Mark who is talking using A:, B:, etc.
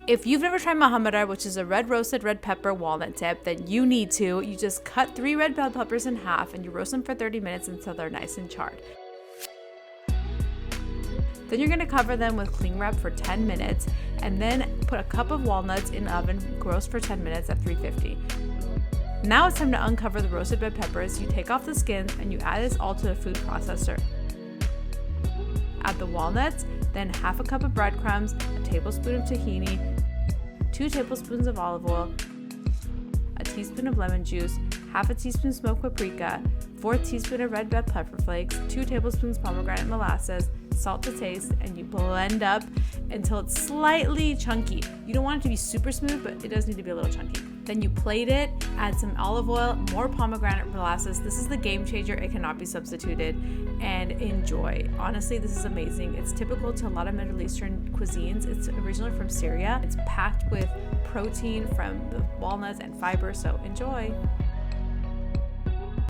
A: If you've never tried Muhammara, which is a roasted red pepper walnut tip, then you need to. You just cut 3 red bell peppers in half and you roast them for 30 minutes until they're nice and charred. Then you're gonna cover them with cling wrap for 10 minutes and then put a cup of walnuts in the oven, roast for 10 minutes at 350. Now it's time to uncover the roasted red peppers. You take off the skins and you add this all to a food processor. Add the walnuts, then half a cup of breadcrumbs, a tablespoon of tahini, 2 tablespoons of olive oil, a teaspoon of lemon juice, half a teaspoon smoked paprika, 1/4 teaspoon of red bell pepper flakes, 2 tablespoons pomegranate molasses, salt to taste, and you blend up until it's slightly chunky. You don't want it to be super smooth, but it does need to be a little chunky. Then you plate it, add some olive oil, more pomegranate molasses. This is the game changer. It cannot be substituted, and enjoy. Honestly, this is amazing. It's typical to a lot of Middle Eastern cuisines. It's originally from Syria. It's packed with protein from the walnuts and fiber, so enjoy.